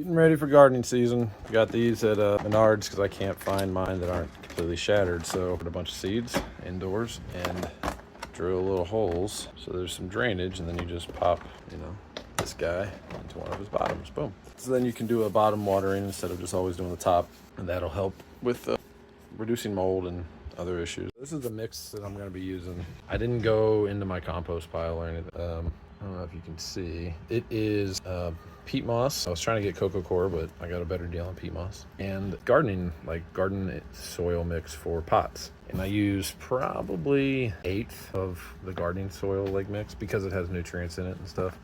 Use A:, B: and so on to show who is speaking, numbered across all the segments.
A: Getting ready for gardening season. Got these at Menards because I can't find mine that aren't completely shattered. So put a bunch of seeds indoors and drill little holes so there's some drainage, and then you just pop, this guy into one of his bottoms. Boom. So then you can do a bottom watering instead of just always doing the top, and that'll help with reducing mold and other issues. This is the mix that I'm going to be using. I didn't go into my compost pile or anything. I don't know if you can see. It is peat moss. I was trying to get coco coir, but I got a better deal on peat moss. And garden soil mix for pots. And I use probably 1/8 of the gardening soil mix because it has nutrients in it and stuff.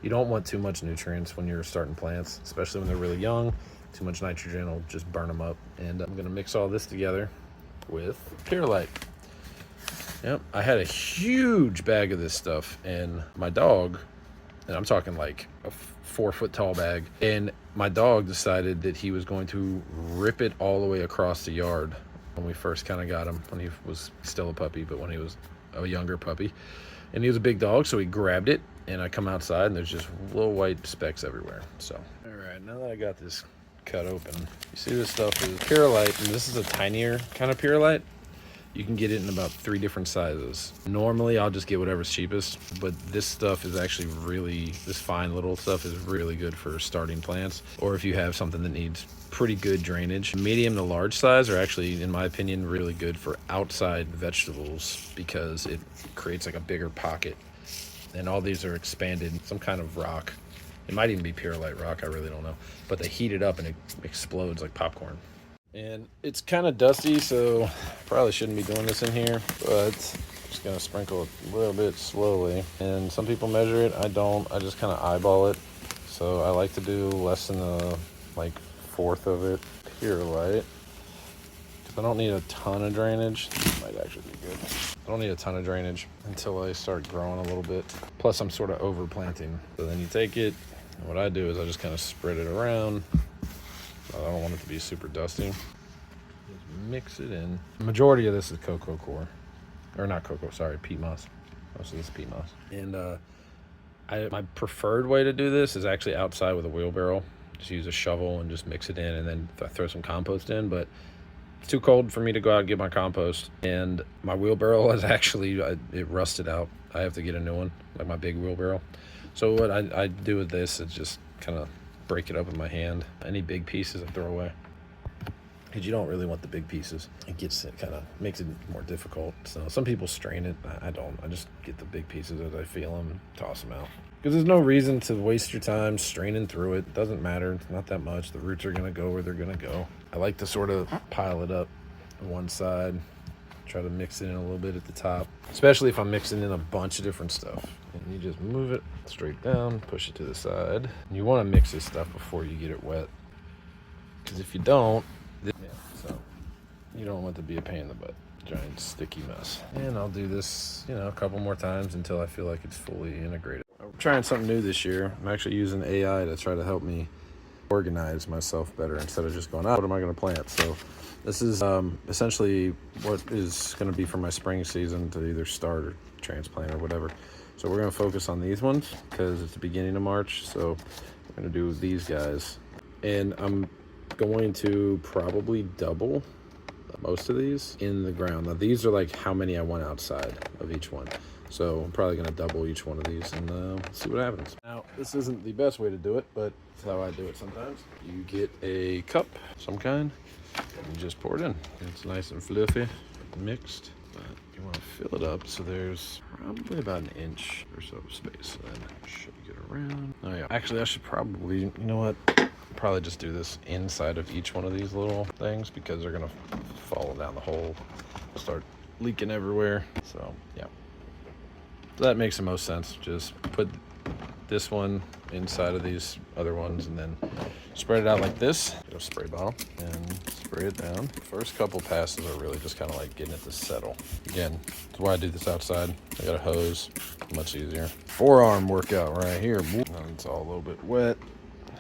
A: You don't want too much nutrients when you're starting plants, especially when they're really young. Too much nitrogen will just burn them up. And I'm going to mix all this together with perlite. Yep, I had a huge bag of this stuff, and my dog, and I'm talking like a 4-foot tall bag, and my dog decided that he was going to rip it all the way across the yard when we first kind of got him, when he was still a puppy, but when he was a younger puppy. And he was a big dog, so he grabbed it, and I come outside, and there's just little white specks everywhere. So, all right, now that I got this cut open, you see this stuff is perlite, and this is a tinier kind of perlite. You can get it in about 3 different sizes. Normally, I'll just get whatever's cheapest, but this stuff is actually this fine little stuff is really good for starting plants, or if you have something that needs pretty good drainage. Medium to large size are actually, in my opinion, really good for outside vegetables because it creates like a bigger pocket. And all these are expanded, some kind of rock. It might even be perlite rock, I really don't know. But they heat it up and it explodes like popcorn. And it's kind of dusty, so probably shouldn't be doing this in here, but I'm just gonna sprinkle a little bit slowly. And some people measure it, I don't. I just kind of eyeball it. So I like to do less than a 1/4 of it perlite. I don't need a ton of drainage. This might actually be good. I don't need a ton of drainage until I start growing a little bit. Plus I'm sort of overplanting. So then you take it, and what I do is I just kind of spread it around. I don't want it to be super dusty. Just mix it in. The majority of this is coco coir. Or not coco, sorry, peat moss. Most of this is peat moss. And my preferred way to do this is actually outside with a wheelbarrow. Just use a shovel and just mix it in, and then throw some compost in. But it's too cold for me to go out and get my compost. And my wheelbarrow is actually, it rusted out. I have to get a new one, like my big wheelbarrow. So what I do with this is just kind of break it up in my hand. Any big pieces I throw away, because you don't really want the big pieces. It kind of makes it more difficult. So some people strain it. I don't. I just get the big pieces as I feel them, toss them out. Because there's no reason to waste your time straining through it. It doesn't matter. It's not that much. The roots are going to go where they're going to go. I like to sort of pile it up on one side, try to mix it in a little bit at the top, especially if I'm mixing in a bunch of different stuff. And you just move it straight down, push it to the side. And you want to mix this stuff before you get it wet, because if you don't, so you don't want it to be a pain in the butt, giant sticky mess. And I'll do this, a couple more times until I feel like it's fully integrated. I'm trying something new this year. I'm actually using AI to try to help me organize myself better instead of just going, what am I going to plant? So this is essentially what is going to be for my spring season to either start or transplant or whatever. So we're going to focus on these ones because it's the beginning of March. So we're going to do these guys. And I'm going to probably double most of these in the ground. Now these are like how many I want outside of each one. So I'm probably going to double each one of these and see what happens. Now, this isn't the best way to do it, but it's how I do it sometimes. You get a cup, some kind, and you just pour it in. It's nice and fluffy, mixed. But you want to fill it up so there's probably about 1 inch or so of space. So then should get around. Oh yeah, actually I should probably, you know what? Probably just do this inside of each one of these little things because they're going to fall down the hole, start leaking everywhere. So yeah. So that makes the most sense. Just put this one inside of these other ones and then spread it out like this. Get a spray bottle and spray it down. The first couple passes are really just kind of like getting it to settle. Again, that's why I do this outside. I got a hose, much easier. Forearm workout right here. It's all a little bit wet.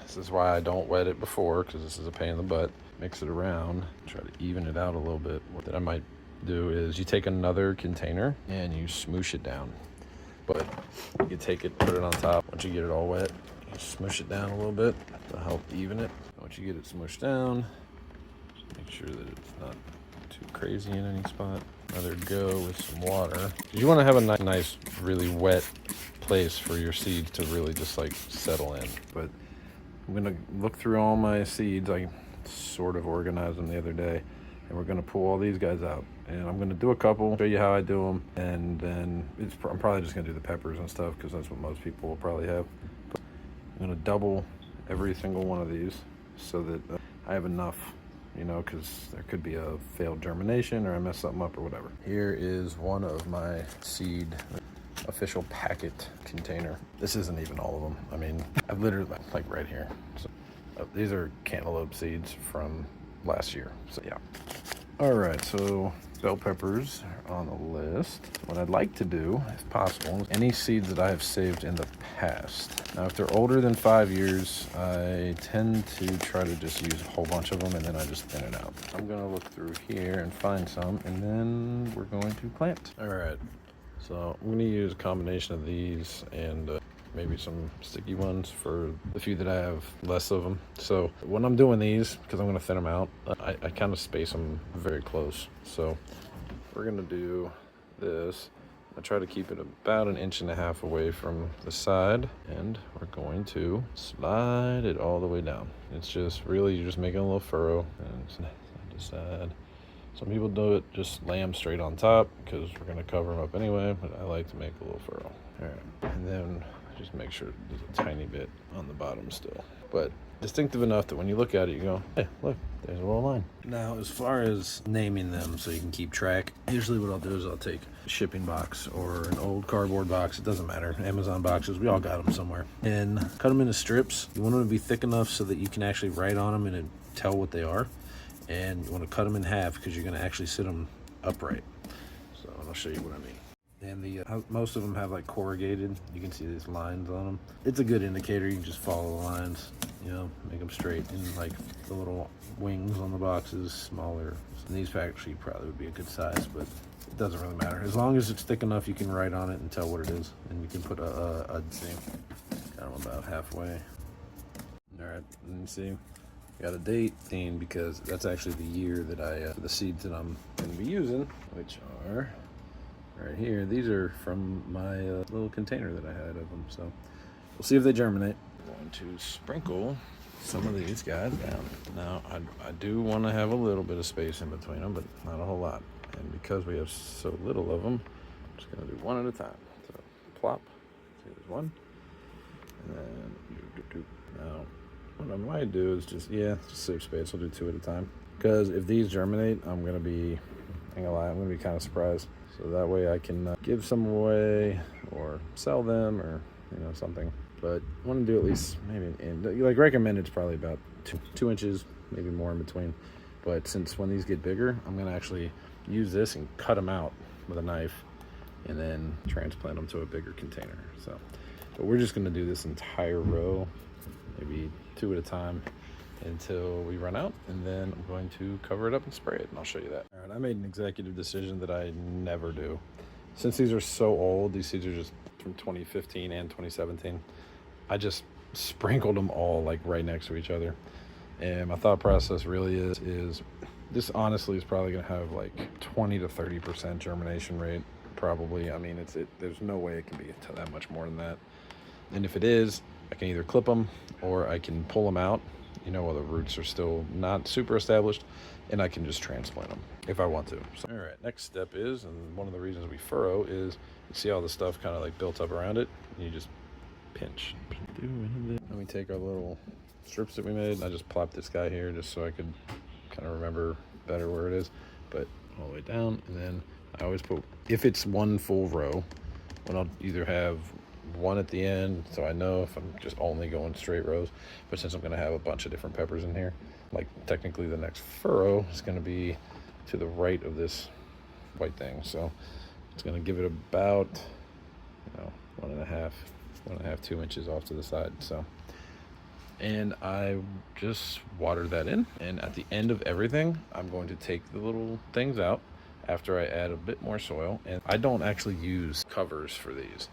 A: This is why I don't wet it before, because this is a pain in the butt. Mix it around, try to even it out a little bit. What I might do is you take another container and you smoosh it down. But you take it, put it on top. Once you get it all wet, Just smush it down a little bit to help even it. Once you get it smushed down, just make sure that it's not too crazy in any spot. Let her go with some water. You want to have a nice, really wet place for your seeds to really just like settle in. But I'm gonna look through all my seeds. I sort of organized them the other day, and we're gonna pull all these guys out. And I'm gonna do a couple, show you how I do them, and then I'm probably just gonna do the peppers and stuff because that's what most people will probably have. But I'm gonna double every single one of these so that I have enough, you know, because there could be a failed germination or I mess something up or whatever. Here is one of my seed official packet container. This isn't even all of them. I mean, I've literally, like right here. So, these are cantaloupe seeds from last year. So yeah. All right, so bell peppers are on the list. What I'd like to do, if possible, is any seeds that I have saved in the past. Now, if they're older than 5 years, I tend to try to just use a whole bunch of them and then I just thin it out. I'm gonna look through here and find some, and then we're going to plant. All right, so I'm gonna use a combination of these and maybe some sticky ones for the few that I have less of them. So when I'm doing these, because I'm gonna thin them out, I kind of space them very close. So we're gonna do this. I try to keep it about 1.5 inches away from the side, and we're going to slide it all the way down. It's just really, you're just making a little furrow and side to side. Some people do it just lay them straight on top because we're gonna cover them up anyway, but I like to make a little furrow. All right, and then just make sure there's a tiny bit on the bottom still, but distinctive enough that when you look at it, you go, hey, look, there's a little line. Now, as far as naming them so you can keep track, usually what I'll do is I'll take a shipping box or an old cardboard box, it doesn't matter, Amazon boxes, we all got them somewhere, and cut them into strips. You want them to be thick enough so that you can actually write on them and tell what they are, and you want to cut them in half because you're going to actually sit them upright. So I'll show you what I mean. And most of them have like corrugated. You can see these lines on them. It's a good indicator. You can just follow the lines, you know, make them straight. And like the little wings on the boxes, smaller. And these actually probably would be a good size, but it doesn't really matter. As long as it's thick enough, you can write on it and tell what it is. And you can put a got them about halfway. All right, and you see, got a date because that's actually the year that the seeds that I'm going to be using, which are right here. These are from my little container that I had of them, so we'll see if they germinate. I'm going to sprinkle some of these guys down. Now, I do want to have a little bit of space in between them, but not a whole lot. And because we have so little of them, I'm just going to do one at a time. So, plop. See, there's one. And then, now, what I might do is just save space. I'll do 2 at a time. Because if these germinate, I'm going to be kind of surprised. So that way I can give some away or sell them or, you know, something. But I want to do at least maybe like recommended, it's probably about 2 inches, maybe more in between. But since when these get bigger, I'm going to actually use this and cut them out with a knife and then transplant them to a bigger container. So, but we're just going to do this entire row, maybe 2 at a time, until we run out, and then I'm going to cover it up and spray it, and I'll show you that. All right, I made an executive decision that I never do. Since these are so old, these seeds are just from 2015 and 2017, I just sprinkled them all like right next to each other. And my thought process really is this honestly is probably gonna have like 20 to 30% germination rate, probably. I mean, there's no way it can be that much more than that. And if it is, I can either clip them or I can pull them out, you know, while the roots are still not super established, and I can just transplant them if I want to. So, all right, next step is, and one of the reasons we furrow is, you see all the stuff kind of like built up around it, and you just pinch. Let me take our little strips that we made, and I just plopped this guy here just so I could kind of remember better where it is, but all the way down. And then I always put, if it's one full row, then I'll either have one at the end, so I know if I'm just only going straight rows. But since I'm going to have a bunch of different peppers in here, like technically the next furrow is going to be to the right of this white thing, so it's going to give it about, you know, 1.5, 2 inches off to the side. So, and I just watered that in, and at the end of everything, I'm going to take the little things out after I add a bit more soil. And I don't actually use covers for these.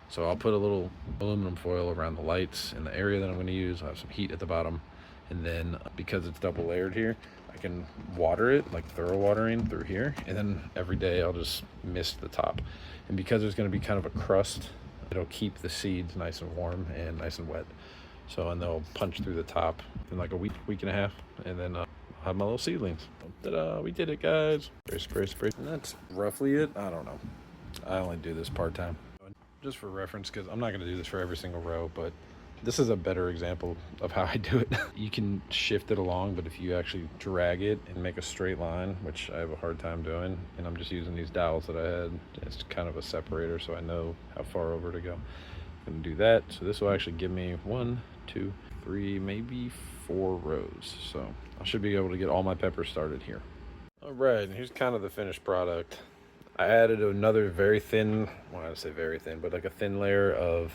A: So I'll put a little aluminum foil around the lights in the area that I'm going to use. I'll have some heat at the bottom. And then because it's double layered here, I can water it, like thorough watering through here. And then every day I'll just mist the top. And because there's going to be kind of a crust, it'll keep the seeds nice and warm and nice and wet. So, and they'll punch through the top in like a week and a half. And then I'll have my little seedlings. Ta-da, we did it, guys. Spray, spray, spray. And that's roughly it. I don't know. I only do this part-time. Just for reference, because I'm not going to do this for every single row, but this is a better example of how I do it. You can shift it along, but if you actually drag it and make a straight line, which I have a hard time doing, and I'm just using these dowels that I had, it's kind of a separator so I know how far over to go. I'm going to do that. So this will actually give me 1, 2, 3, maybe 4 rows. So I should be able to get all my peppers started here. All right, and here's kind of the finished product. I added another very thin, well, I would say very thin, but like a thin layer of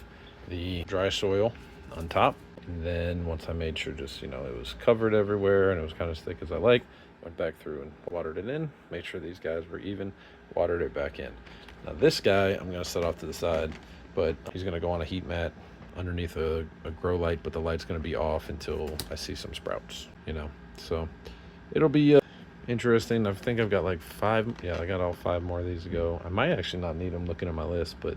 A: the dry soil on top. And then once I made sure just, it was covered everywhere and it was kind of as thick as I like, went back through and watered it in, made sure these guys were even, watered it back in. Now this guy, I'm going to set off to the side, but he's going to go on a heat mat underneath a grow light, but the light's going to be off until I see some sprouts, So it'll be interesting. I think I've got like 5. Yeah, I got all 5 more of these to go. I might actually not need them looking at my list, but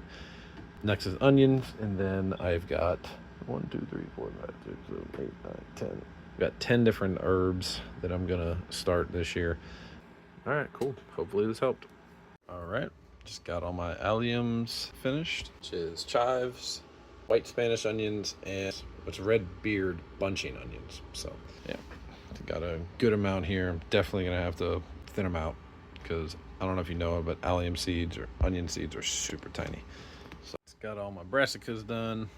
A: next is onions, and then I've got 1, 2, 3, 4, 5, 6, 7, 8, 9, 10. I've got 10 different herbs that I'm gonna start this year. All right, cool. Hopefully this helped. All right, just got all my alliums finished, which is chives, white Spanish onions, and what's red beard bunching onions. So yeah, got a good amount here. I'm definitely gonna have to thin them out because I don't know if you know it, but allium seeds or onion seeds are super tiny. So it's got all my brassicas done.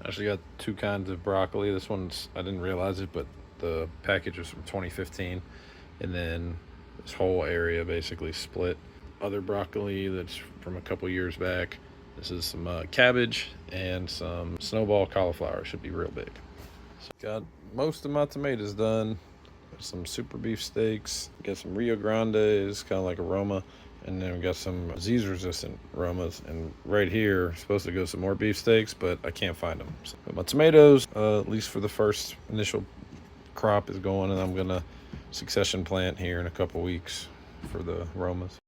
A: I actually got 2 kinds of broccoli. This one's, I didn't realize it, but the package was from 2015. And then this whole area basically split. Other broccoli that's from a couple years back. This is some cabbage and some snowball cauliflower. Should be real big. So got most of my tomatoes done. Got some super beef steaks. Got some Rio Grandes, kind of like aroma. And then we got some disease-resistant aromas. And right here, supposed to go some more beef steaks, but I can't find them. So my tomatoes, at least for the first initial crop, is going, and I'm gonna succession plant here in a couple weeks for the aromas.